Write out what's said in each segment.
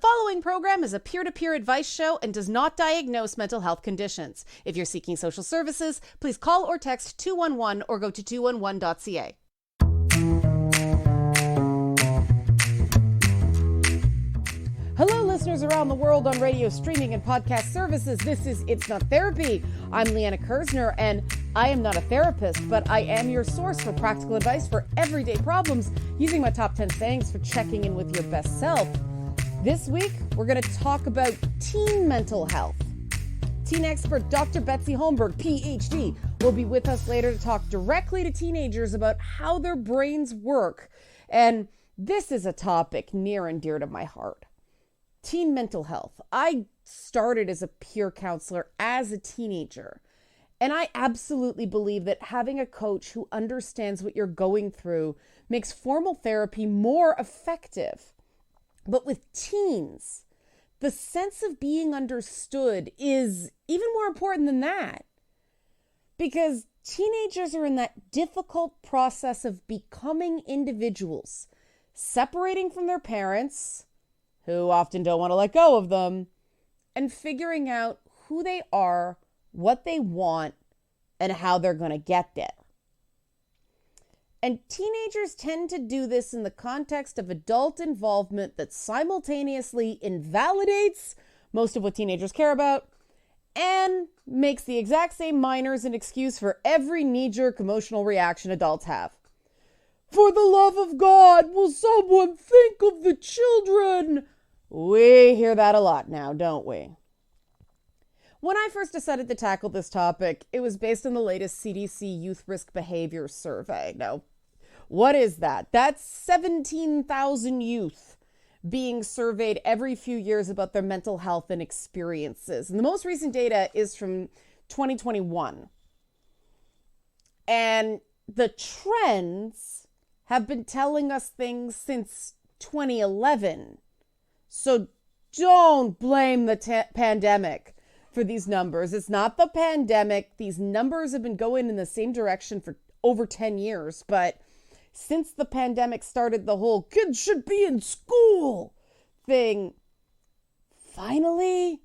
following program is a peer-to-peer advice show and does not diagnose mental health conditions. If you're seeking social services, please call or text 211 or go to 211.ca. Hello, listeners around the world on radio, streaming, and podcast services. This is It's Not Therapy. I'm Leanna Kersner, and I am not a therapist, but I am your source for practical advice for everyday problems, using my top 10 sayings for checking in with your best self. This week, we're going to talk about teen mental health. Teen expert Dr. Betsy Holmberg, PhD, will be with us later to talk directly to teenagers about how their brains work. And this is a topic near and dear to my heart. Teen mental health. I started as a peer counselor as a teenager, and I absolutely believe that having a coach who understands what you're going through makes formal therapy more effective. But with teens, the sense of being understood is even more important than that, because teenagers are in that difficult process of becoming individuals, separating from their parents, who often don't want to let go of them, and figuring out who they are, what they want, and how they're going to get there. And teenagers tend to do this in the context of adult involvement that simultaneously invalidates most of what teenagers care about and makes the exact same minors an excuse for every knee-jerk emotional reaction adults have. For the love of God, will someone think of the children? We hear that a lot now, don't we? When I first decided to tackle this topic, it was based on the latest CDC Youth Risk Behavior Survey. Now, what is that? That's 17,000 youth being surveyed every few years about their mental health and experiences. And the most recent data is from 2021. And the trends have been telling us things since 2011. So don't blame the pandemic for these numbers. It's not the pandemic. These numbers have been going in the same direction for over 10 years. But since the pandemic started the whole kids should be in school thing, finally,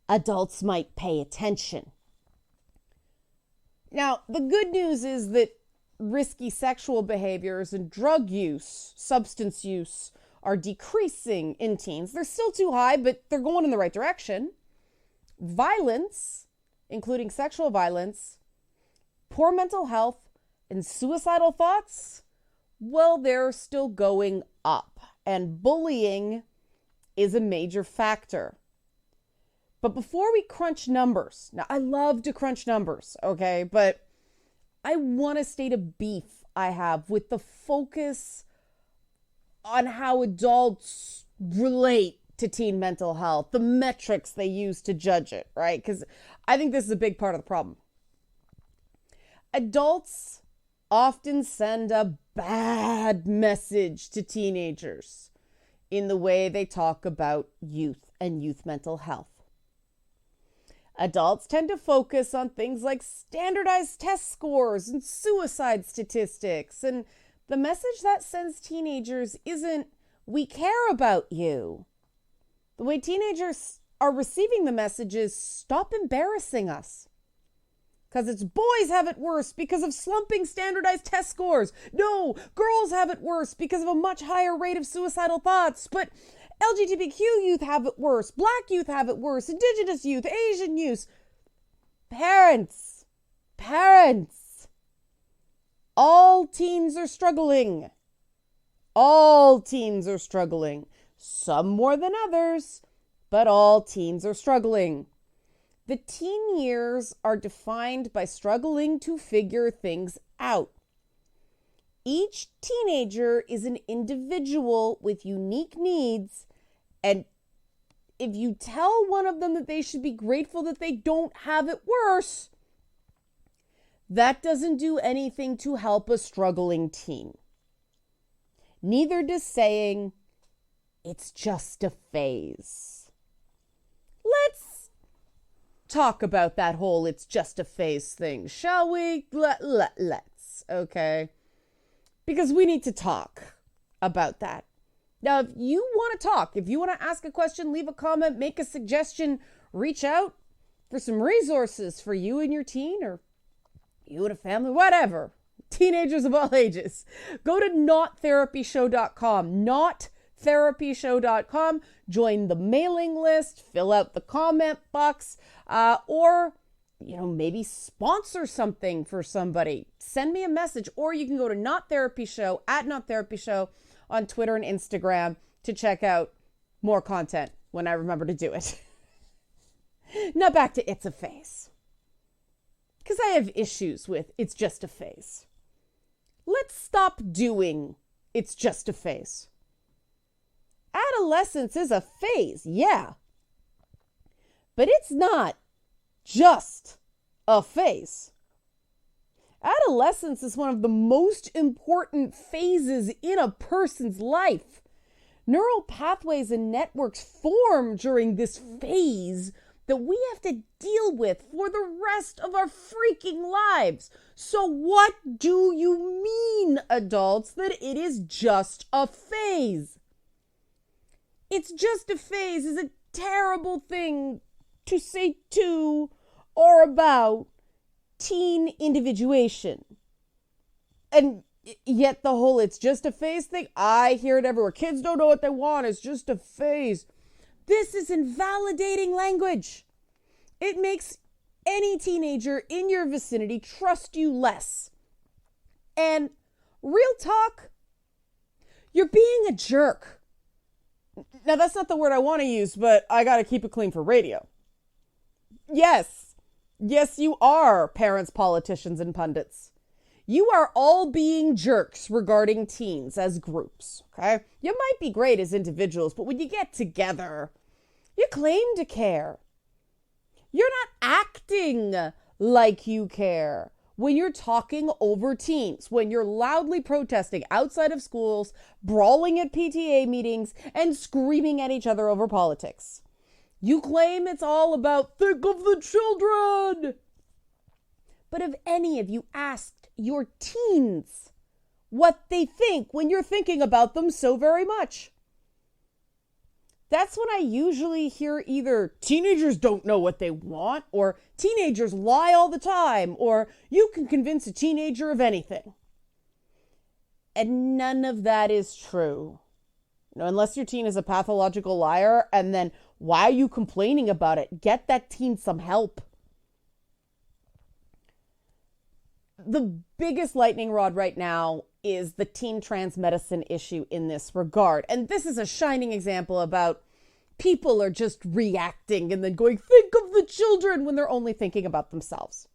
adults might pay attention. Now, the good news is that risky sexual behaviors and drug use, substance use, are decreasing in teens. They're still too high, but they're going in the right direction. Violence, including sexual violence, poor mental health, and suicidal thoughts, well, they're still going up. And bullying is a major factor. But before we crunch numbers, now I love to crunch numbers, okay? But I want to state a beef I have with the focus on how adults relate to teen mental health, the metrics they use to judge it, right? Because I think this is a big part of the problem. Adults often send a bad message to teenagers in the way they talk about youth and youth mental health. Adults tend to focus on things like standardized test scores and suicide statistics, and the message that sends teenagers isn't, we care about you. The way teenagers are receiving the message is, stop embarrassing us. Because it's boys have it worse because of slumping standardized test scores. No, girls have it worse because of a much higher rate of suicidal thoughts. But LGBTQ youth have it worse. Black youth have it worse. Indigenous youth, Asian youth. Parents. All teens are struggling. All teens are struggling. Some more than others, but all teens are struggling. The teen years are defined by struggling to figure things out. Each teenager is an individual with unique needs, and if you tell one of them that they should be grateful that they don't have it worse, that doesn't do anything to help a struggling teen. Neither does saying, it's just a phase. Let's talk about that whole it's just a phase thing, shall we? Let's, okay? Because we need to talk about that. Now, if you want to talk, if you want to ask a question, leave a comment, make a suggestion, reach out for some resources for you and your teen, or you and a family, whatever. Teenagers of all ages. Go to nottherapyshow.com. Nottherapyshow.com. Join the mailing list, fill out the comment box, or maybe sponsor something for somebody. Send me a message, or you can go to Not Therapy Show, at Not Therapy Show on Twitter and Instagram to check out more content when I remember to do it. Now back to It's a Phase. Because I have issues with it's just a phase. Let's stop doing it's just a phase. Adolescence is a phase, yeah. But it's not just a phase. Adolescence is one of the most important phases in a person's life. Neural pathways and networks form during this phase that we have to deal with for the rest of our freaking lives. So what do you mean, adults, that it is just a phase? It's just a phase is a terrible thing to say to or about teen individuation. And yet the whole it's just a phase thing, I hear it everywhere. Kids don't know what they want. It's just a phase. This is invalidating language. It makes any teenager in your vicinity trust you less. And real talk, you're being a jerk. Now, that's not the word I want to use, but I got to keep it clean for radio. Yes, you are, parents, politicians, and pundits. You are all being jerks regarding teens as groups, okay? You might be great as individuals, but when you get together, you claim to care. You're not acting like you care when you're talking over teens, when you're loudly protesting outside of schools, brawling at PTA meetings, and screaming at each other over politics. You claim it's all about think of the children. But have any of you asked your teens what they think when you're thinking about them so very much? That's when I usually hear either teenagers don't know what they want, or teenagers lie all the time, or you can convince a teenager of anything. And none of that is true. Unless your teen is a pathological liar, and then why are you complaining about it? Get that teen some help. The biggest lightning rod right now is the teen trans medicine issue in this regard. And this is a shining example about people are just reacting and then going, think of the children, when they're only thinking about themselves.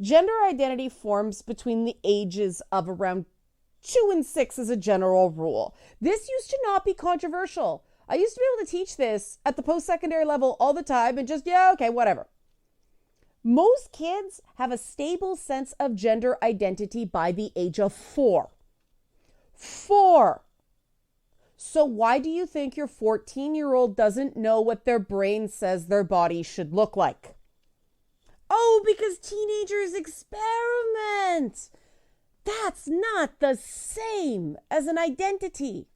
Gender identity forms between the ages of around 2 and 6 as a general rule. This used to not be controversial. I used to be able to teach this at the post-secondary level all the time and just, yeah, okay, whatever. Most kids have a stable sense of gender identity by the age of 4. 4. So why do you think your 14-year-old doesn't know what their brain says their body should look like? Oh, because teenagers experiment. That's not the same as an identity.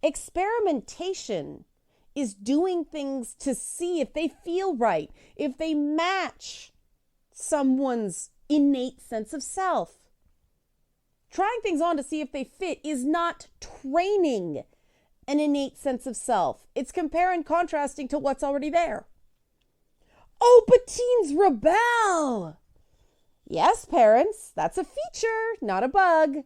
Experimentation is doing things to see if they feel right, if they match someone's innate sense of self. Trying things on to see if they fit is not training an innate sense of self. It's compare and contrasting to what's already there. Oh, but teens rebel. Yes, parents, that's a feature, not a bug.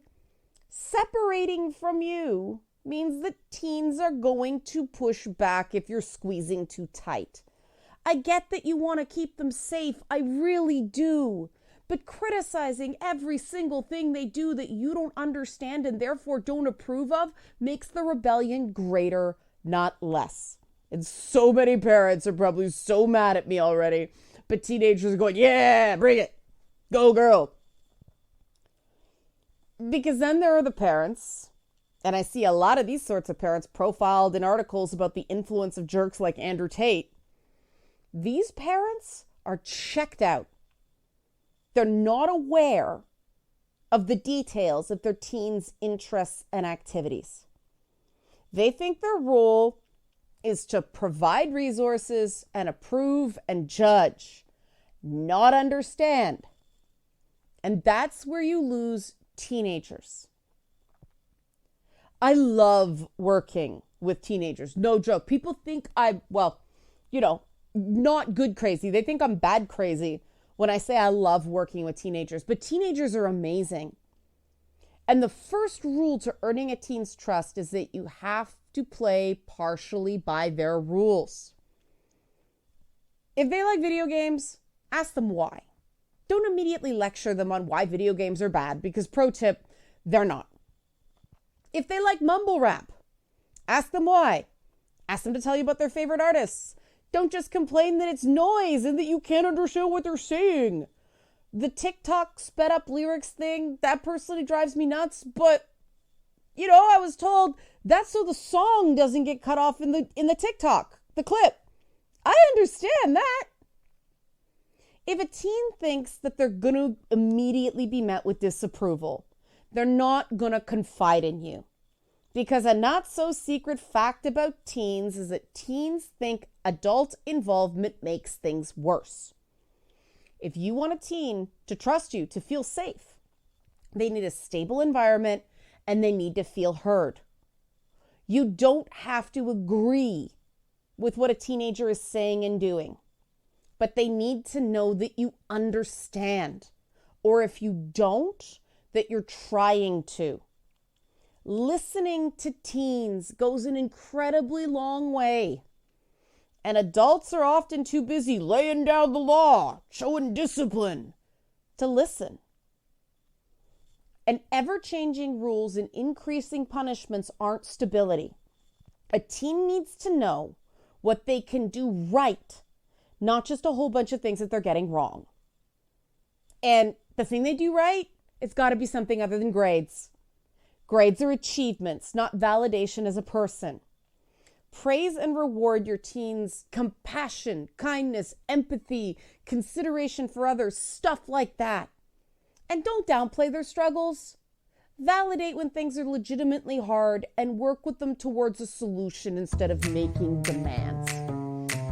Separating from you means that teens are going to push back if you're squeezing too tight. I get that you want to keep them safe. I really do. But criticizing every single thing they do that you don't understand and therefore don't approve of makes the rebellion greater, not less. And so many parents are probably so mad at me already. But teenagers are going, yeah, bring it. Go, girl. Because then there are the parents, and I see a lot of these sorts of parents profiled in articles about the influence of jerks like Andrew Tate. These parents are checked out. They're not aware of the details of their teens' interests and activities. They think their role is to provide resources and approve and judge, not understand. And that's where you lose teenagers. I love working with teenagers. No joke. People think not good crazy. They think I'm bad crazy when I say I love working with teenagers. But teenagers are amazing. And the first rule to earning a teen's trust is that you have to play partially by their rules. If they like video games, ask them why. Don't immediately lecture them on why video games are bad, because pro tip, they're not. If they like mumble rap, ask them why. Ask them to tell you about their favorite artists. Don't just complain that it's noise and that you can't understand what they're saying. The TikTok sped up lyrics thing, that personally drives me nuts, but I was told that's so the song doesn't get cut off in the TikTok, the clip. I understand that. If a teen thinks that they're going to immediately be met with disapproval, they're not going to confide in you. Because a not so secret fact about teens is that teens think adult involvement makes things worse. If you want a teen to trust you, to feel safe, they need a stable environment and they need to feel heard. You don't have to agree with what a teenager is saying and doing, but they need to know that you understand, or if you don't, that you're trying to. Listening to teens goes an incredibly long way. And adults are often too busy laying down the law, showing discipline, to listen. And ever-changing rules and increasing punishments aren't stability. A teen needs to know what they can do right, not just a whole bunch of things that they're getting wrong. And the thing they do right, it's got to be something other than grades. Grades are achievements, not validation as a person. Praise and reward your teens' compassion, kindness, empathy, consideration for others, stuff like that. And don't downplay their struggles. Validate when things are legitimately hard and work with them towards a solution instead of making demands.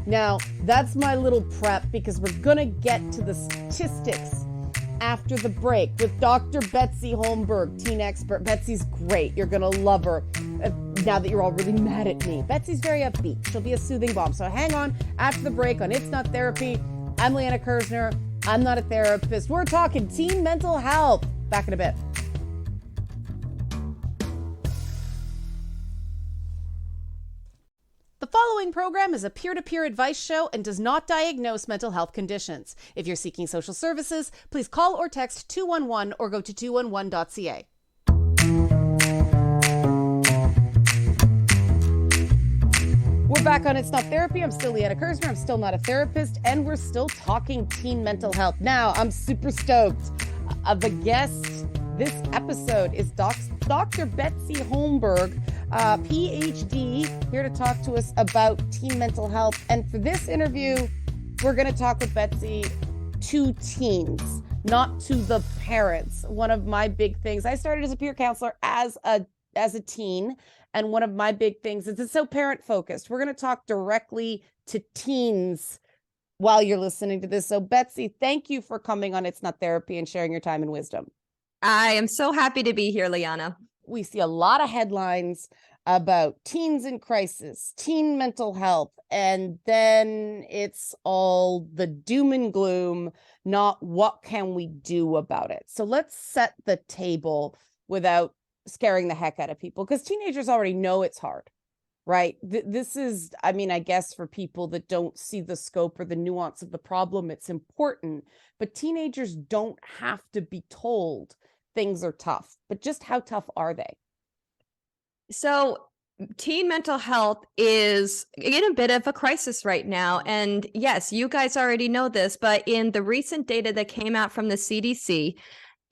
Now, that's my little prep because we're going to get to the statistics after the break with Dr. Betsy Holmberg, teen expert. Betsy's great. You're going to love her now that you're all really mad at me. Betsy's very upbeat. She'll be a soothing balm. So hang on after the break on It's Not Therapy. I'm Leanna Kersner. I'm not a therapist. We're talking teen mental health. Back in a bit. The following program is a peer-to-peer advice show and does not diagnose mental health conditions. If you're seeking social services, please call or text 211 or go to 211.ca. We're back on It's Not Therapy. I'm still Leanna Kersner. I'm still not a therapist, and we're still talking teen mental health. Now, I'm super stoked. The guest this episode is Dr. Betsy Holmberg, PhD, here to talk to us about teen mental health. And for this interview, we're going to talk with Betsy to teens, not to the parents. One of my big things, I started as a peer counselor as a teen. And one of my big things is it's so parent focused. We're going to talk directly to teens while you're listening to this. So Betsy, thank you for coming on It's Not Therapy and sharing your time and wisdom. I am so happy to be here, Liana. We see a lot of headlines about teens in crisis, teen mental health, and then it's all the doom and gloom, not what can we do about it. So let's set the table without scaring the heck out of people, because teenagers already know it's hard, right? This is, I mean, I guess for people that don't see the scope or the nuance of the problem, it's important, but teenagers don't have to be told things are tough, but just how tough are they? So teen mental health is in a bit of a crisis right now. And yes, you guys already know this, but in the recent data that came out from the CDC,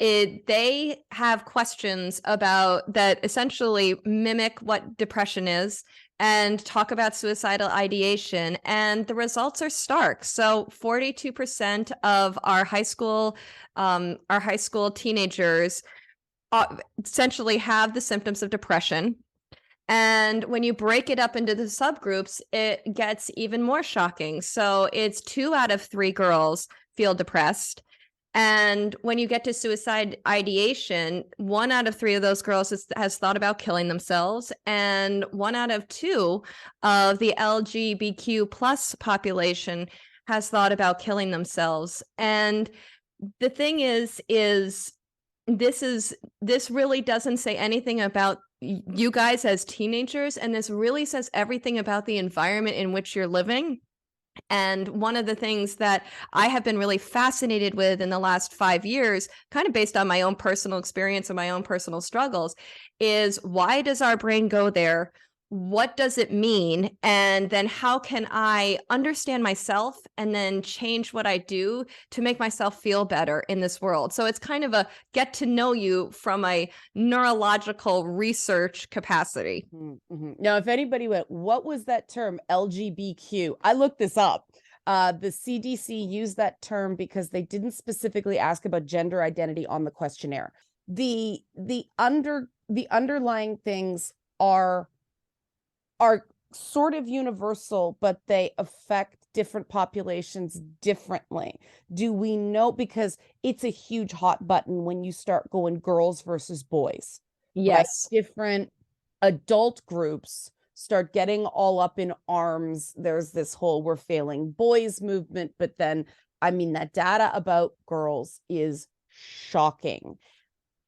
they have questions about that essentially mimic what depression is and talk about suicidal ideation. And the results are stark. So 42% of our high school teenagers essentially have the symptoms of depression. And when you break it up into the subgroups, it gets even more shocking. So it's 2 out of 3 girls feel depressed. And when you get to suicide ideation, 1 out of 3 of those girls has thought about killing themselves. And 1 out of 2 of the LGBTQ plus population has thought about killing themselves. And the thing is this really doesn't say anything about you guys as teenagers, and this really says everything about the environment in which you're living. And one of the things that I have been really fascinated with in the last 5 years, kind of based on my own personal experience and my own personal struggles, is why does our brain go there? What does it mean? And then how can I understand myself and then change what I do to make myself feel better in this world? So it's kind of a get to know you from a neurological research capacity. Mm-hmm. Now, if anybody went, what was that term LGBTQ? I looked this up. The CDC used that term because they didn't specifically ask about gender identity on the questionnaire. The underlying things are sort of universal, but they affect different populations differently. Do we know? Because it's a huge hot button when you start going girls versus boys. Yes. Right? Different adult groups start getting all up in arms. There's this whole we're failing boys movement, but then, I mean, that data about girls is shocking.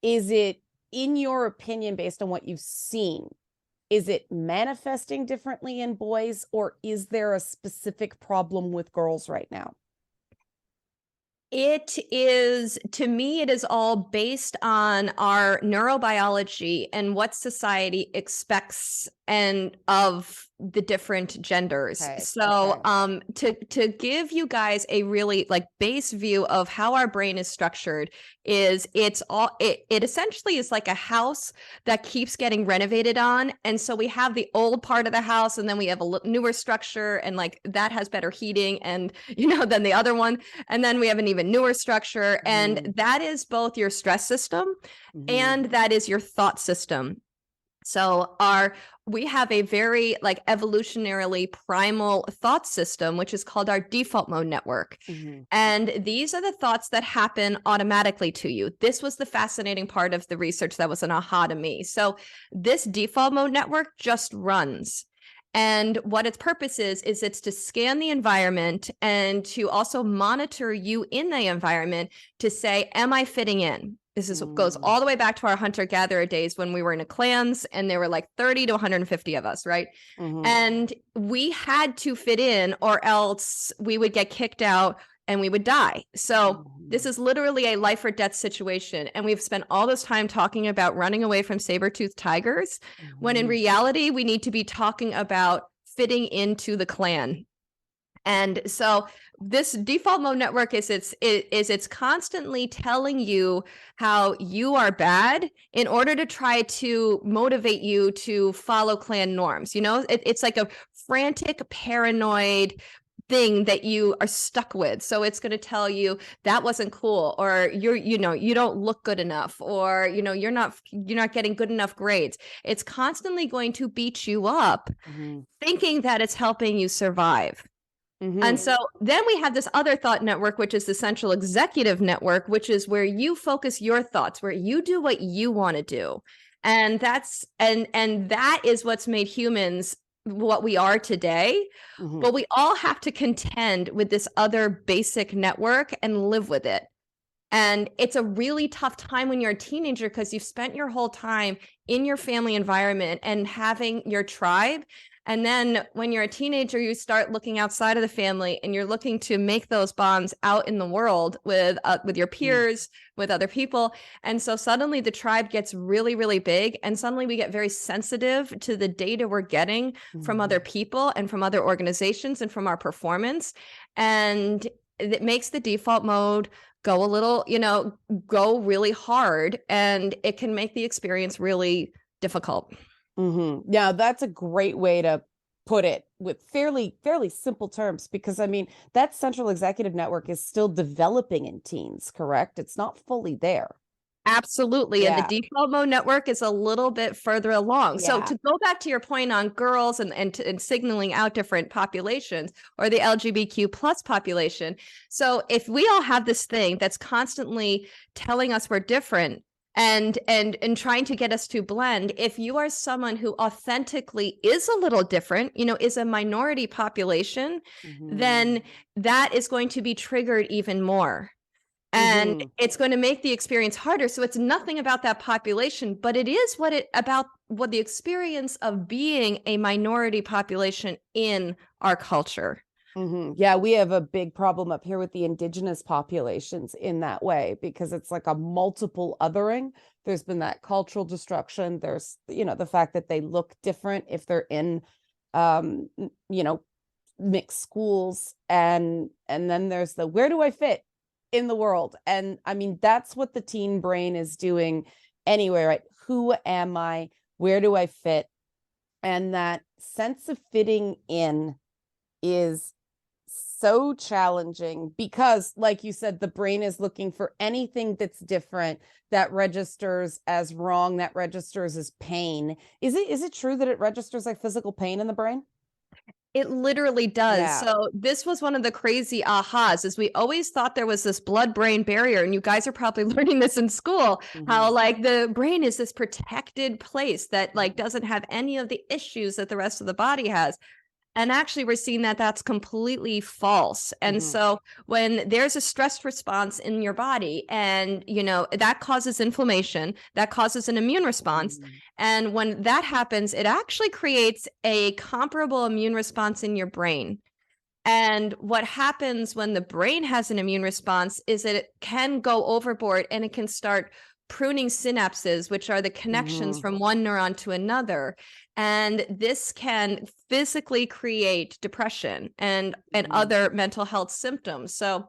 Is it, in your opinion, based on what you've seen, is it manifesting differently in boys, or is there a specific problem with girls right now? It is, to me, it is all based on our neurobiology and what society expects and of the different genders. Okay, So okay. to give you guys a really like base view of how our brain is structured is it essentially is like a house that keeps getting renovated on. And so we have the old part of the house, and then we have a newer structure, and like that has better heating and than the other one. And then we have an even newer structure, and that is both your stress system and that is your thought system. So we have a very like evolutionarily primal thought system, which is called our default mode network. And these are the thoughts that happen automatically to you. This was the fascinating part of the research that was an aha to me. So this default mode network just runs. And what its purpose is it's to scan the environment and to also monitor you in the environment to say, am I fitting in? This goes all the way back to our hunter-gatherer days when we were in a clans and there were like 30 to 150 of us, right? And we had to fit in or else we would get kicked out and we would die. So this is literally a life or death situation. And we've spent all this time talking about running away from saber-toothed tigers, when in reality, we need to be talking about fitting into the clan. And so this default mode network is it's constantly telling you how you are bad in order to try to motivate you to follow clan norms. It's like a frantic, paranoid thing that you are stuck with. So it's going to tell you that wasn't cool, or you don't look good enough, or you're not getting good enough grades. It's constantly going to beat you up, thinking that it's helping you survive. And so then we have this other thought network, which is the central executive network, which is where you focus your thoughts, where you do what you want to do. And that is what's made humans what we are today. But we all have to contend with this other basic network and live with it. And it's a really tough time when you're a teenager because you've spent your whole time in your family environment and having your tribe. And then when you're a teenager, you start looking outside of the family and you're looking to make those bonds out in the world with your peers, with other people. And so suddenly the tribe gets really, really big. And suddenly we get very sensitive to the data we're getting from other people and from other organizations and from our performance. And it makes the default mode go a little, go really hard. And it can make the experience really difficult. Yeah, that's a great way to put it with fairly simple terms, because I mean, that central executive network is still developing in teens, correct? It's not fully there. Absolutely. And the Yeah. default mode network is a little bit further along. So Yeah. to go back to your point on girls and signaling out different populations, or the LGBTQ plus population. So if we all have this thing that's constantly telling us we're different and trying to get us to blend, if you are someone who authentically is a little different, is a minority population, then that is going to be triggered even more. And it's going to make the experience harder. So it's nothing about that population, but it is about what the experience of being a minority population in our culture. Yeah, we have a big problem up here with the indigenous populations in that way, because it's like a multiple othering. There's been that cultural destruction. There's, the fact that they look different if they're in, mixed schools. And then there's the, where do I fit in the world? And I mean, that's what the teen brain is doing anyway, right? Who am I? Where do I fit? And that sense of fitting in is so challenging because, like you said, the brain is looking for anything that's different, that registers as wrong, that registers as pain. Is it true that it registers like physical pain in the brain? It literally does. Yeah. So this was one of the crazy ahas, is we always thought there was this blood-brain barrier, and you guys are probably learning this in school, how like the brain is this protected place that like doesn't have any of the issues that the rest of the body has. And actually, we're seeing that that's completely false. And so when there's a stress response in your body and, that causes inflammation, that causes an immune response. And when that happens, it actually creates a comparable immune response in your brain. And what happens when the brain has an immune response is that it can go overboard and it can start pruning synapses, which are the connections from one neuron to another. And this can physically create depression and other mental health symptoms. So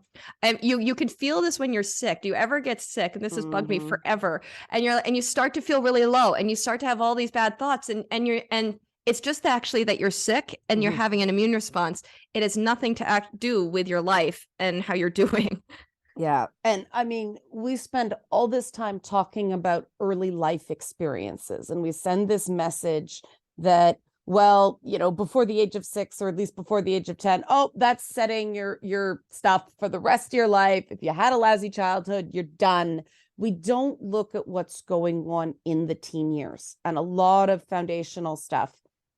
you can feel this when you're sick. Do you ever get sick? And this has bugged me forever. And you start to feel really low and you start to have all these bad thoughts and it's just actually that you're sick and you're having an immune response. It has nothing to do with your life and how you're doing. Yeah. And I mean, we spend all this time talking about early life experiences, and we send this message that, well, before the age of 6, or at least before the age of 10, oh, that's setting your stuff for the rest of your life. If you had a lousy childhood, you're done. We don't look at what's going on in the teen years, and a lot of foundational stuff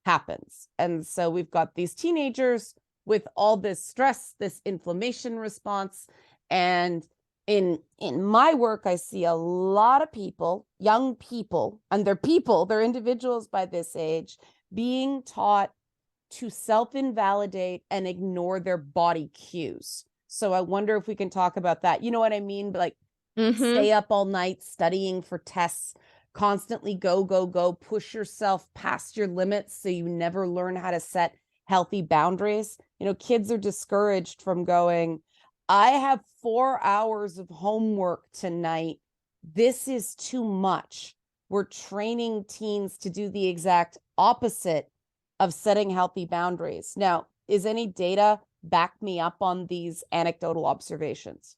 happens. And so we've got these teenagers with all this stress, this inflammation response. And in my work, I see a lot of people, young people, and they're individuals by this age, being taught to self-invalidate and ignore their body cues. So I wonder if we can talk about that. You know what I mean? Like stay up all night studying for tests, constantly go, push yourself past your limits so you never learn how to set healthy boundaries. Kids are discouraged from going, I have 4 hours of homework tonight. This is too much. We're training teens to do the exact opposite of setting healthy boundaries. Now, is any data back me up on these anecdotal observations?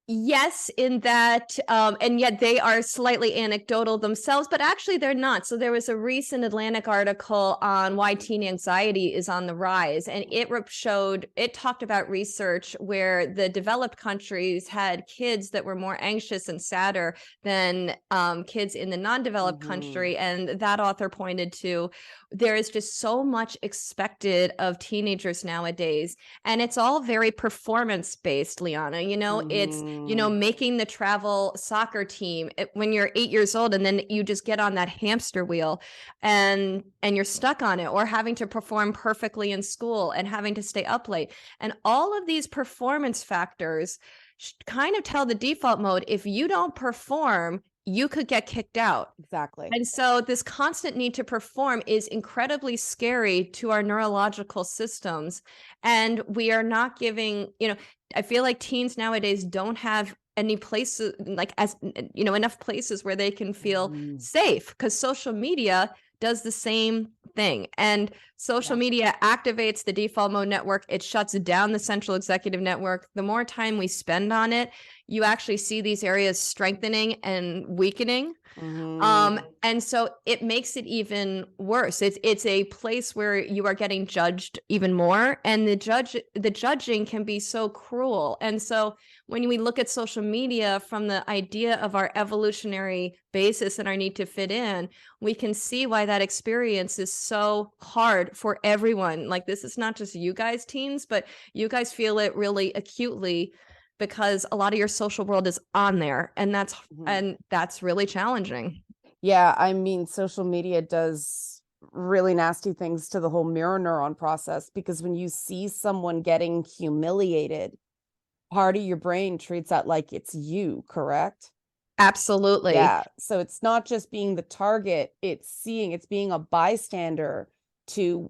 Yes, in that, and yet they are slightly anecdotal themselves, but actually they're not. So there was a recent Atlantic article on why teen anxiety is on the rise, and it talked about research where the developed countries had kids that were more anxious and sadder than kids in the non-developed country. And that author pointed to, there is just so much expected of teenagers nowadays, and it's all very performance based, Liana. It's making the travel soccer team when you're 8 years old, and then you just get on that hamster wheel and you're stuck on it, or having to perform perfectly in school and having to stay up late. And all of these performance factors kind of tell the default mode, if you don't perform, you could get kicked out. Exactly. And so this constant need to perform is incredibly scary to our neurological systems. And we are not giving, I feel like teens nowadays don't have any places, like enough places where they can feel safe, because social media does the same thing. And social media activates the default mode network. It shuts down the central executive network. The more time we spend on it, you actually see these areas strengthening and weakening. And so it makes it even worse. It's a place where you are getting judged even more, and the judging can be so cruel. And so when we look at social media from the idea of our evolutionary basis and our need to fit in, we can see why that experience is so hard for everyone. Like, this is not just you guys teens, but you guys feel it really acutely, because a lot of your social world is on there, and that's really challenging. Yeah, I mean, social media does really nasty things to the whole mirror neuron process, because when you see someone getting humiliated, part of your brain treats that like it's you, correct? Absolutely. Yeah. So it's not just being the target, it's being a bystander to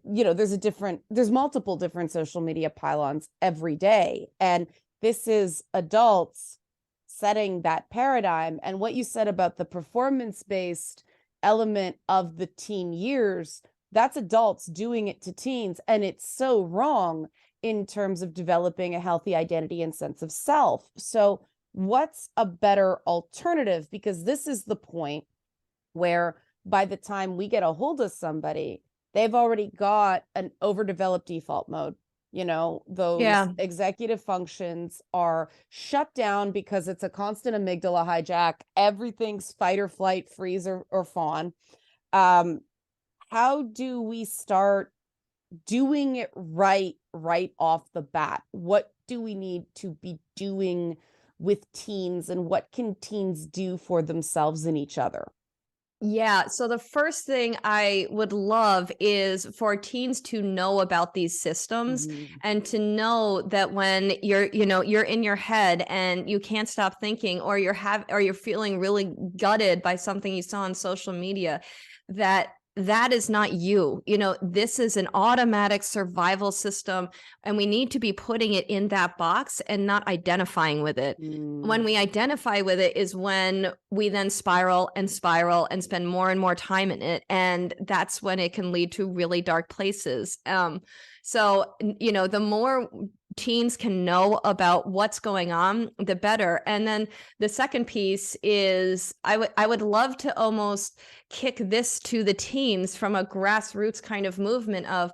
there's multiple different social media pylons every day. And this is adults setting that paradigm. And what you said about the performance-based element of the teen years, that's adults doing it to teens. And it's so wrong in terms of developing a healthy identity and sense of self. So what's a better alternative? Because this is the point where by the time we get a hold of somebody, they've already got an overdeveloped default mode. Those executive functions are shut down because it's a constant amygdala hijack. Everything's fight or flight, freeze or fawn. How do we start doing it right off the bat? What do we need to be doing with teens, and what can teens do for themselves and each other? Yeah. So the first thing I would love is for teens to know about these systems, and to know that when you're in your head and you can't stop thinking, or you're feeling really gutted by something you saw on social media, that is not you. This is an automatic survival system, and we need to be putting it in that box and not identifying with it. When we identify with it is when we then spiral and spend more and more time in it. And that's when it can lead to really dark places. So, the more teens can know about what's going on, the better. And then the second piece is I would love to almost kick this to the teens from a grassroots kind of movement of,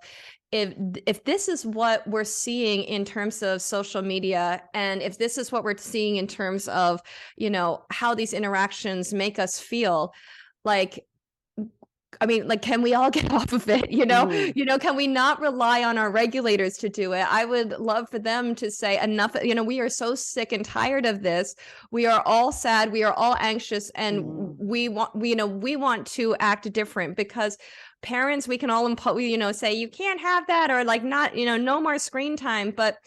if this is what we're seeing in terms of social media, and if this is what we're seeing in terms of, how these interactions make us feel, can we all get off of it? Can we not rely on our regulators to do it? I would love for them to say enough. We are so sick and tired of this. We are all sad. We are all anxious, and we want to act different, because parents, we can all say you can't have that, or not, no more screen time. But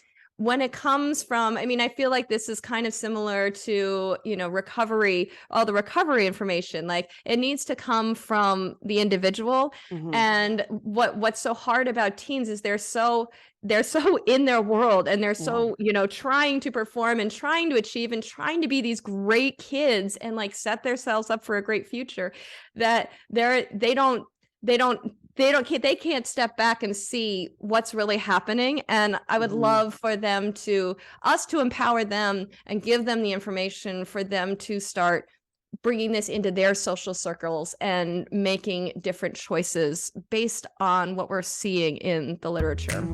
when it comes from, I feel like this is kind of similar to, recovery, all the recovery information, it needs to come from the individual. And what's so hard about teens is they're so in their world, and they're so, trying to perform and trying to achieve and trying to be these great kids and set themselves up for a great future, that they can't step back and see what's really happening. And I would love for us to empower them and give them the information for them to start bringing this into their social circles and making different choices based on what we're seeing in the literature.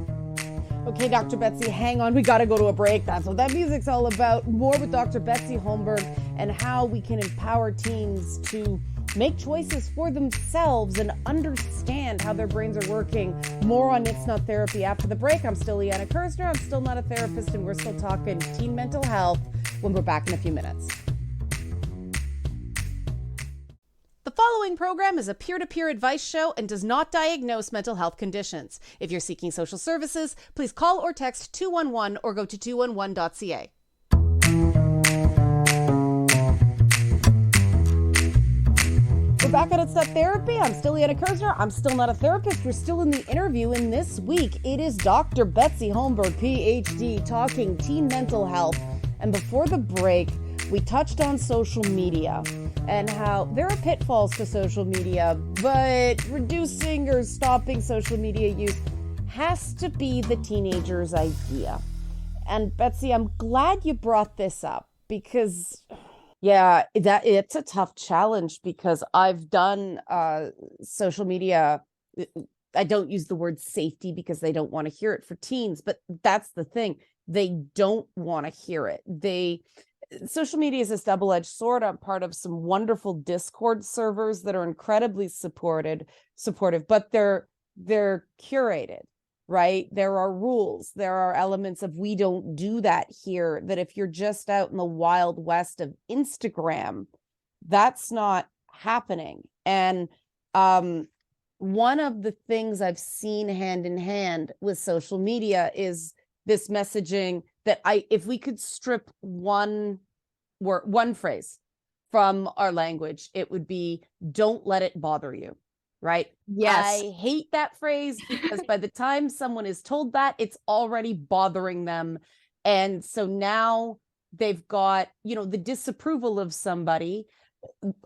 Okay, Dr. Betsy, hang on. We got to go to a break. That's what that music's all about. More with Dr. Betsy Holmberg, and how we can empower teens to make choices for themselves and understand how their brains are working. More on It's Not Therapy after the break. I'm still Leanna Kersner. I'm still not a therapist, and we're still talking teen mental health when we're back in a few minutes. The following program is a peer-to-peer advice show and does not diagnose mental health conditions. If you're seeking social services, please call or text 211 or go to 211.ca. We're back at It's Not Therapy. I'm still Leanna Kersner. I'm still not a therapist. We're still in the interview, and this week it is Dr. Betsy Holmberg, PhD, talking teen mental health. And before the break, we touched on social media and how there are pitfalls to social media, but reducing or stopping social media use has to be the teenager's idea. And Betsy, I'm glad you brought this up because yeah, that it's a tough challenge because I've done social media. I don't use the word safety because they don't want to hear it for teens, but that's the thing. They don't want to hear it. Social media is this double-edged sword. I'm part of some wonderful Discord servers that are incredibly supportive, but they're curated, right? There are rules, there are elements of we don't do that here, that if you're just out in the wild west of Instagram, that's not happening. And one of the things I've seen hand in hand with social media is this messaging that if we could strip one phrase from our language, it would be, don't let it bother you, right? Yes. I hate that phrase because by the time someone is told that, it's already bothering them. And so now they've got, the disapproval of somebody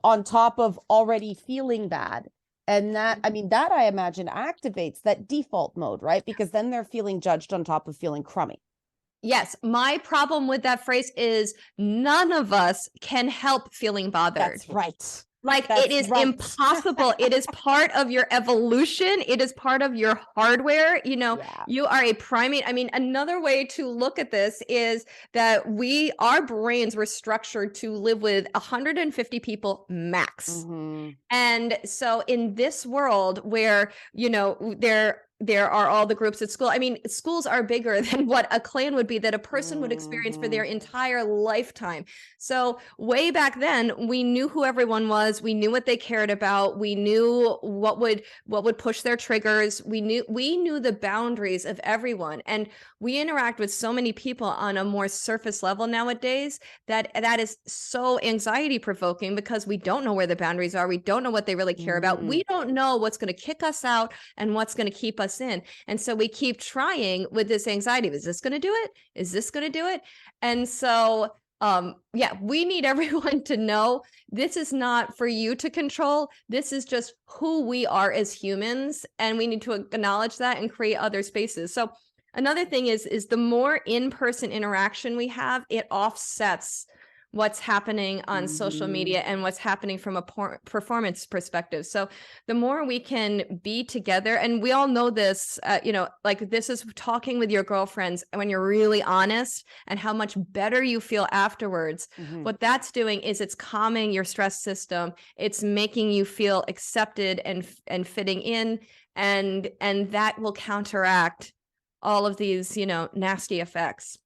on top of already feeling bad. And that I imagine activates that default mode, right? Because then they're feeling judged on top of feeling crummy. Yes, my problem with that phrase is none of us can help feeling bothered. That's right. Like, That's it is right. impossible. It is part of your evolution. It is part of your hardware. Yeah. You are a primate. I mean, another way to look at this is that our brains were structured to live with 150 people max. Mhm. And so in this world where, there are all the groups at school. I mean, schools are bigger than what a clan would be that a person would experience for their entire lifetime. So way back then, we knew who everyone was. We knew what they cared about. We knew what would push their triggers. We knew the boundaries of everyone. And we interact with so many people on a more surface level nowadays that is so anxiety provoking because we don't know where the boundaries are. We don't know what they really care about. We don't know what's going to kick us out and what's going to keep us in. And so we keep trying with this anxiety. Is this going to do it? Is this going to do it? And so we need everyone to know this is not for you to control. This is just who we are as humans. And we need to acknowledge that and create other spaces. So another thing is the more in-person interaction we have, it offsets what's happening on social media and what's happening from a performance perspective. So the more we can be together, and we all know this, like this is talking with your girlfriends when you're really honest and how much better you feel afterwards. What that's doing is it's calming your stress system. It's making you feel accepted and fitting in, and that will counteract all of these, nasty effects.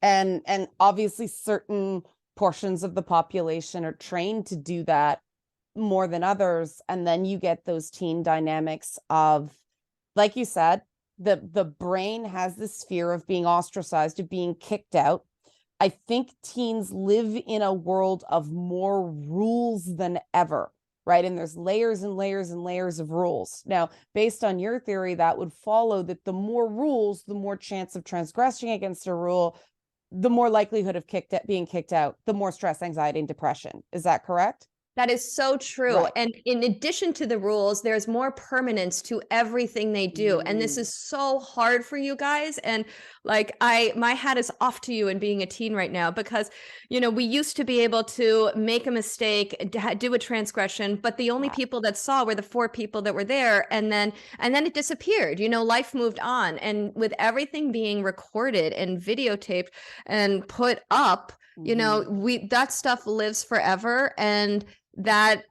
And obviously certain portions of the population are trained to do that more than others. And then you get those teen dynamics of, like you said, the brain has this fear of being ostracized, of being kicked out. I think teens live in a world of more rules than ever, right? And there's layers and layers and layers of rules. Now, based on your theory, that would follow that the more rules, the more chance of transgressing against a rule, the more likelihood of being kicked out, the more stress, anxiety, and depression. Is that correct? That is so true. Right. And in addition to the rules, there's more permanence to everything they do. And this is so hard for you guys. And like, my hat is off to you in being a teen right now, because, we used to be able to make a mistake, do a transgression, but the only people that saw were the 4 people that were there. And then it disappeared, life moved on. And with everything being recorded and videotaped and put up, that stuff lives forever. And that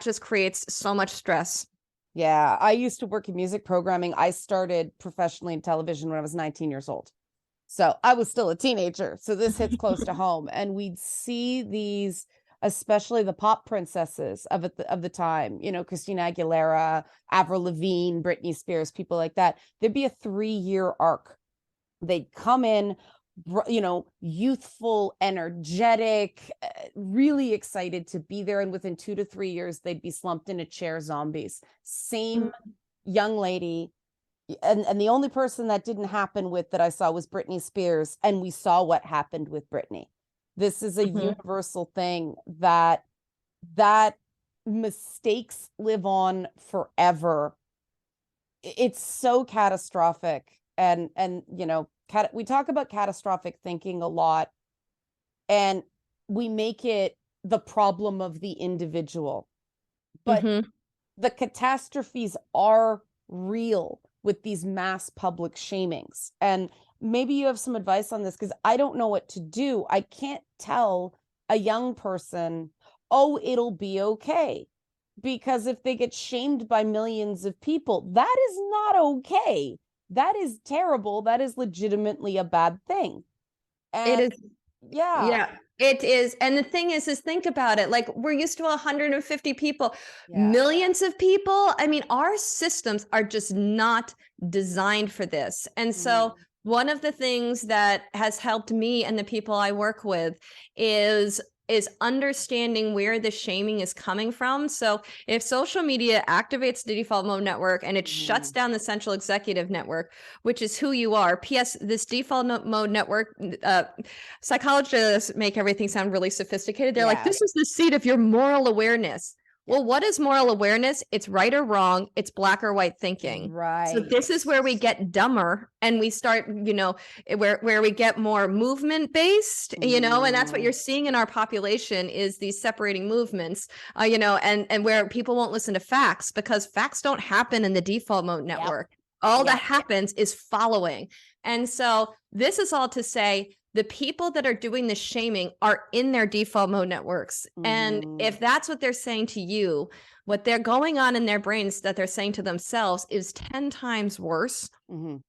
just creates so much stress. Yeah, I used to work in music programming. I started professionally in television when I was 19 years old. So I was still a teenager. So this hits close to home. And we'd see these, especially the pop princesses of the time, Christina Aguilera, Avril Lavigne, Britney Spears, people like that. There'd be a 3-year arc. They'd come in, youthful, energetic, really excited to be there. And within 2 to 3 years, they'd be slumped in a chair, zombies. Same young lady. And the only person that didn't happen with that I saw was Britney Spears. And we saw what happened with Britney. This is a universal thing that mistakes live on forever. It's so catastrophic. and we talk about catastrophic thinking a lot, and we make it the problem of the individual, but the catastrophes are real with these mass public shamings. And maybe you have some advice on this, because I don't know what to do. I can't tell a young person, oh, it'll be okay, because if they get shamed by millions of people, that is not okay. That is terrible. That is legitimately a bad thing. It And is. yeah. Yeah, it is. And the thing is think about it. Like, we're used to 150 people, Yeah. millions of people. I mean, our systems are just not designed for this. And so one of the things that has helped me and the people I work with is understanding where the shaming is coming from. So if social media activates the default mode network and it shuts down the central executive network, which is who you are. P.S. This default mode network, psychologists make everything sound really sophisticated. They're like, this is the seat of your moral awareness. Well, what is moral awareness? It's right or wrong. It's black or white thinking. Right. So this is where we get dumber and we start, where we get more movement based, and that's what you're seeing in our population is these separating movements, and where people won't listen to facts because facts don't happen in the default mode network. All that happens is following. And so this is all to say, the people that are doing the shaming are in their default mode networks. And if that's what they're saying to you, what they're going on in their brains that they're saying to themselves is 10 times worse.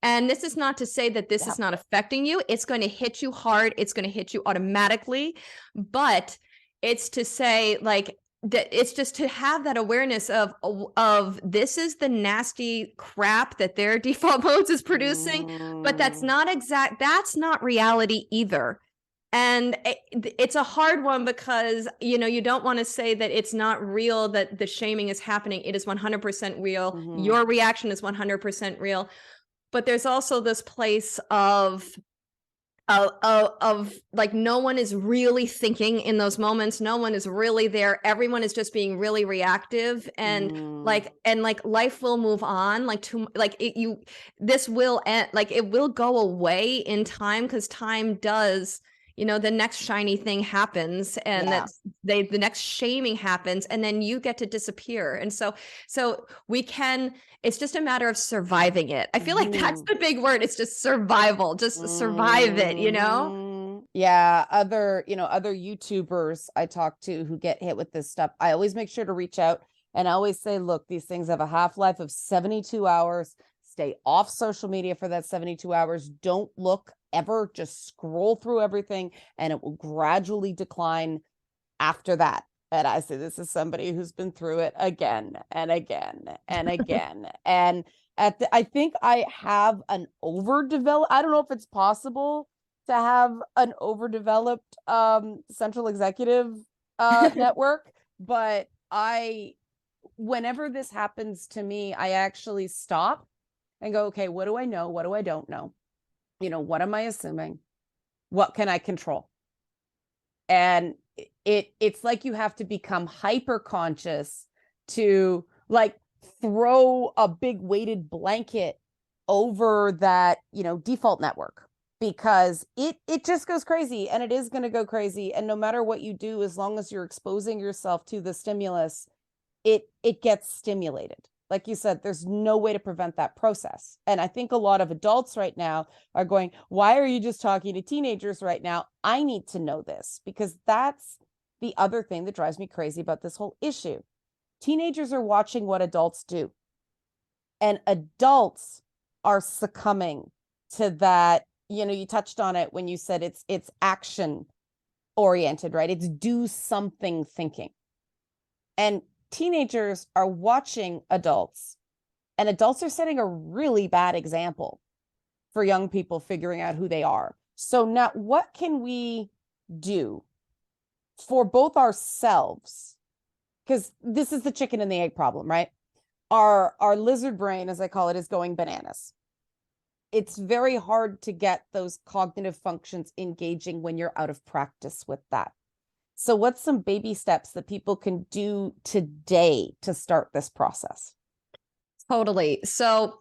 And this is not to say that this is not affecting you. It's going to hit you hard. It's going to hit you automatically. But it's to say, like, that it's just to have that awareness of this is the nasty crap that their default modes is producing, but that's not reality either. And it's a hard one because, you don't want to say that it's not real, that the shaming is happening. It is 100% real. Your reaction is 100% real. But there's also this place of like, no one is really thinking in those moments. No one is really there. Everyone is just being really reactive, and like life will move on. This will end, like, it will go away in time, because time does, the next shiny thing happens, and the next shaming happens, and then you get to disappear. And so it's just a matter of surviving it. I feel like that's the big word. It's just survival. Just survive it, Yeah. Other YouTubers I talk to who get hit with this stuff, I always make sure to reach out and I always say, look, these things have a half-life of 72 hours. Stay off social media for that 72 hours. Don't look ever. Just scroll through everything and it will gradually decline after that. And I say, this is somebody who's been through it again and again and again. And I think I have an overdeveloped, I don't know if it's possible to have an overdeveloped central executive network, but whenever this happens to me, I actually stop and go, okay, what do I know? What do I don't know? What am I assuming? What can I control? And it's like you have to become hyper conscious to, like, throw a big weighted blanket over that, default network, because it just goes crazy, and it is going to go crazy. And no matter what you do, as long as you're exposing yourself to the stimulus, it gets stimulated. Like you said, there's no way to prevent that process. And I think a lot of adults right now are going, why are you just talking to teenagers right now? I need to know this, because that's the other thing that drives me crazy about this whole issue. Teenagers are watching what adults do, and adults are succumbing to that. You touched on it when you said it's action oriented, right? It's do something thinking. And teenagers are watching adults, and adults are setting a really bad example for young people figuring out who they are. So now, what can we do for both ourselves? Because this is the chicken and the egg problem, right? Our lizard brain, as I call it, is going bananas. It's very hard to get those cognitive functions engaging when you're out of practice with that. So what's some baby steps that people can do today to start this process? Totally. So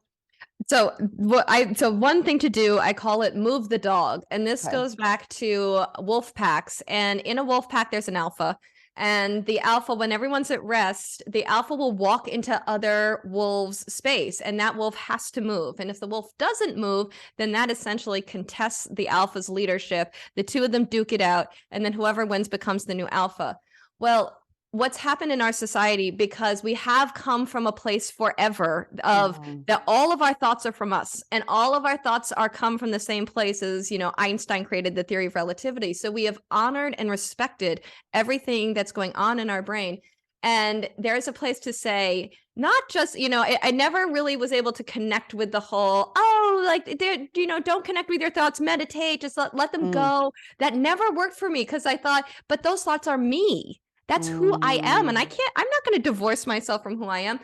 So one thing to do, I call it move the dog. And this Okay. goes back to wolf packs. And in a wolf pack, there's an alpha. And the alpha, when everyone's at rest, the alpha will walk into other wolves' space, and that wolf has to move. And if the wolf doesn't move, then that essentially contests the alpha's leadership. The two of them duke it out, and then whoever wins becomes the new alpha. Well, what's happened in our society, because we have come from a place forever of that all of our thoughts are from us, and all of our thoughts are come from the same places. Einstein created the theory of relativity. So we have honored and respected everything that's going on in our brain. And there's a place to say, not just, I never really was able to connect with the whole, don't connect with your thoughts, meditate, just let them go. That never worked for me, because I thought, but those thoughts are me. That's who I am. And I'm not going to divorce myself from who I am.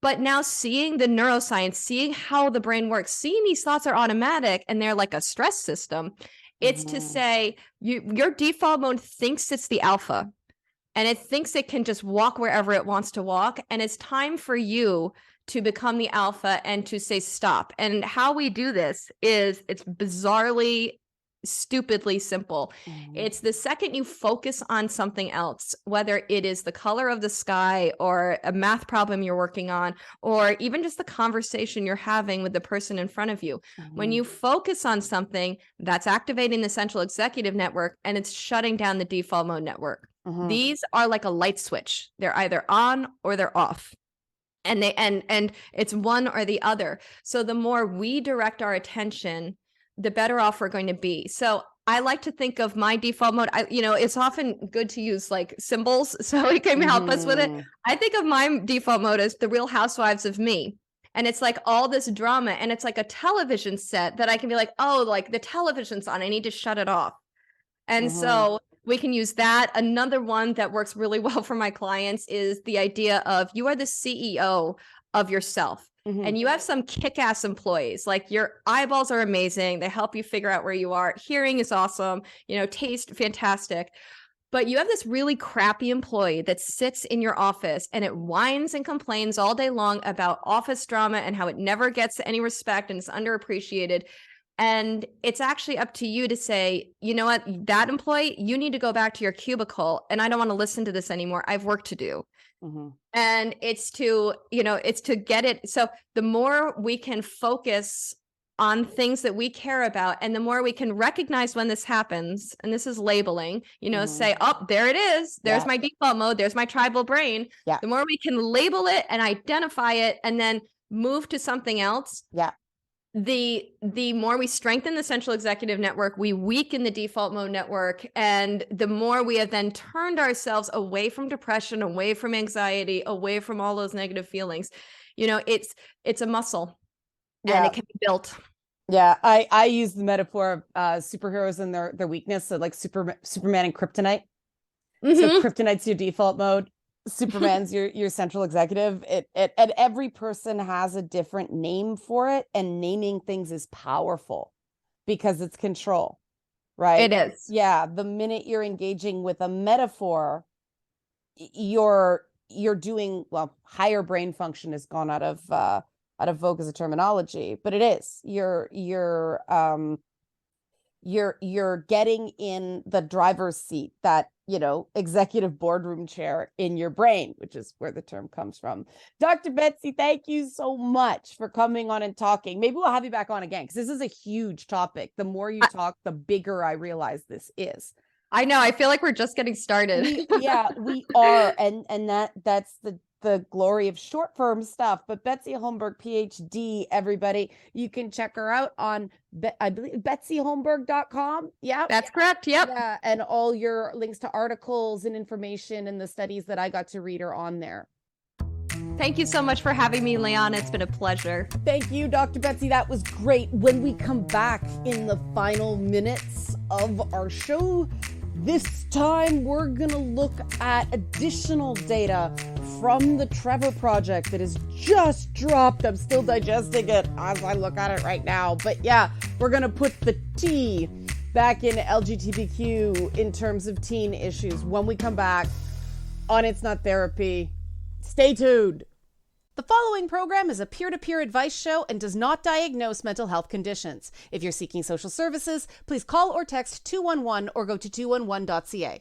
But now seeing the neuroscience, seeing how the brain works, seeing these thoughts are automatic and they're like a stress system, it's to say your default mode thinks it's the alpha, and it thinks it can just walk wherever it wants to walk. And it's time for you to become the alpha and to say stop. And how we do this is it's bizarrely, stupidly simple. It's the second you focus on something else, whether it is the color of the sky or a math problem you're working on, or even just the conversation you're having with the person in front of you. When you focus on something, that's activating the central executive network, and it's shutting down the default mode network. These are like a light switch. They're either on or they're off. And it's one or the other. So the more we direct our attention, the better off we're going to be. So I like to think of my default mode. It's often good to use like symbols so it can help us with it. I think of my default mode as the Real Housewives of me. And it's like all this drama, and it's like a television set that I can be like, oh, like the television's on, I need to shut it off. And so we can use that. Another one that works really well for my clients is the idea of you are the CEO of yourself. And you have some kick-ass employees. Like, your eyeballs are amazing. They help you figure out where you are. Hearing is awesome. Taste, fantastic. But you have this really crappy employee that sits in your office and it whines and complains all day long about office drama and how it never gets any respect and it's underappreciated. And it's actually up to you to say, you know what, that employee, you need to go back to your cubicle, and I don't want to listen to this anymore. I have work to do. And it's to get it. So the more we can focus on things that we care about, and the more we can recognize when this happens, and this is labeling, say, oh, there it is. There's my default mode. There's my tribal brain. The more we can label it and identify it and then move to something else. The more we strengthen the central executive network, we weaken the default mode network. And the more we have then turned ourselves away from depression, away from anxiety, away from all those negative feelings. It's a muscle, and it can be built. I use the metaphor of superheroes and their weakness. So like Superman and Kryptonite. So Kryptonite's your default mode. Superman's your central executive. And every person has a different name for it, and naming things is powerful because it's control, right? It is. Yeah. The minute you're engaging with a metaphor, you're doing, well, higher brain function has gone out of vogue as a terminology, but it is. You're getting in the driver's seat, that executive boardroom chair in your brain, which is where the term comes from. Dr. Betsy, thank you so much for coming on and talking. Maybe we'll have you back on again, because this is a huge topic. The more you talk, the bigger I realize this is. I know. I feel like we're just getting started. We are. And that's the glory of short form stuff. But Betsy Holmberg, PhD, everybody, you can check her out on, I believe, betsyholmberg.com. Yeah, that's correct. Yep. Yeah. And all your links to articles and information and the studies that I got to read are on there. Thank you so much for having me, Liana. It's been a pleasure. Thank you, Dr. Betsy. That was great. When we come back in the final minutes of our show, this time we're going to look at additional data from the Trevor Project that has just dropped. I'm still digesting it as I look at it right now. But yeah, we're going to put the T back in LGBTQ in terms of teen issues when we come back on It's Not Therapy. Stay tuned. The following program is a peer-to-peer advice show and does not diagnose mental health conditions. If you're seeking social services, please call or text 211 or go to 211.ca.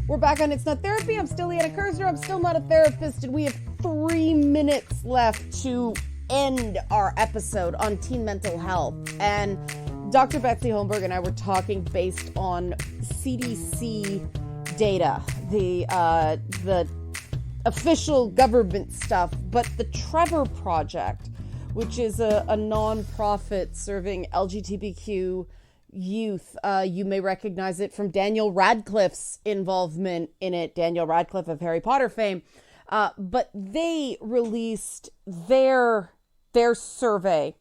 We're back on It's Not Therapy. I'm still Leanna Kersner. I'm still not a therapist, and we have 3 minutes left to end our episode on teen mental health. And Dr. Betsy Holmberg and I were talking based on CDC data, the official government stuff, but the Trevor Project, which is a nonprofit serving LGBTQ youth. You may recognize it from Daniel Radcliffe's involvement in it, Daniel Radcliffe of Harry Potter fame. But they released their survey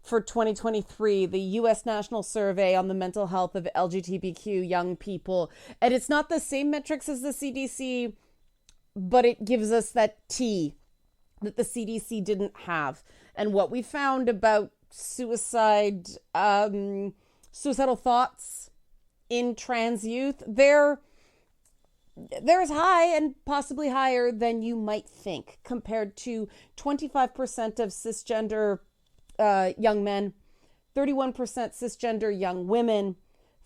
for 2023, the U.S. National Survey on the Mental Health of LGBTQ young people. And it's not the same metrics as the CDC, but it gives us that T that the CDC didn't have. And what we found about suicidal thoughts in trans youth, they're as high and possibly higher than you might think, compared to 25% of cisgender young men, 31% cisgender young women,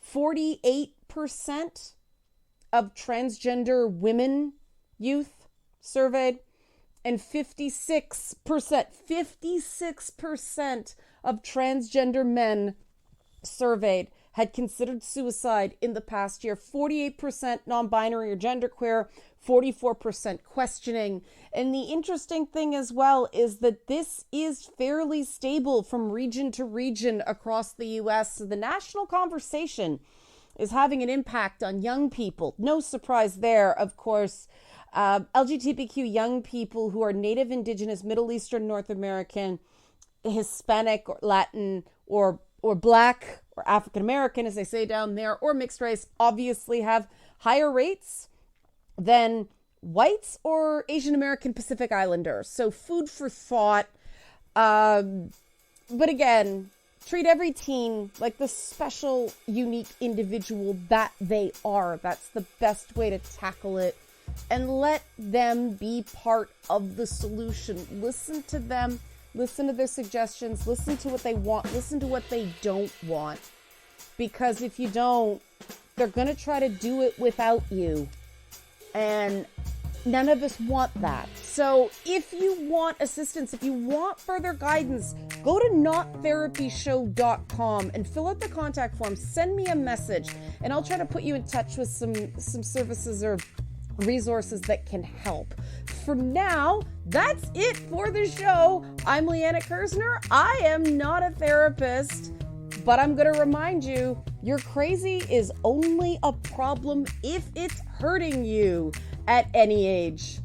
48% of transgender women youth surveyed, and 56% of transgender men surveyed had considered suicide in the past year. 48% non-binary or genderqueer, 44% questioning. And the interesting thing as well is that this is fairly stable from region to region across the U.S. So the national conversation is having an impact on young people. No surprise there, of course. LGBTQ young people who are Native, Indigenous, Middle Eastern, North American, Hispanic, or Latin, or Black, or African American, as they say down there, or mixed race, obviously have higher rates than whites or Asian American Pacific Islanders. So food for thought. But again, treat every teen like the special, unique individual that they are. That's the best way to tackle it. And let them be part of the solution. Listen to them. Listen to their suggestions. Listen to what they want. Listen to what they don't want. Because if you don't, they're going to try to do it without you. And none of us want that. So if you want assistance, if you want further guidance, go to nottherapyshow.com and fill out the contact form. Send me a message, and I'll try to put you in touch with some services or resources that can help. For now, that's it for the show. I'm Leanna Kersner. I am not a therapist, but I'm going to remind you, your crazy is only a problem if it's hurting you at any age.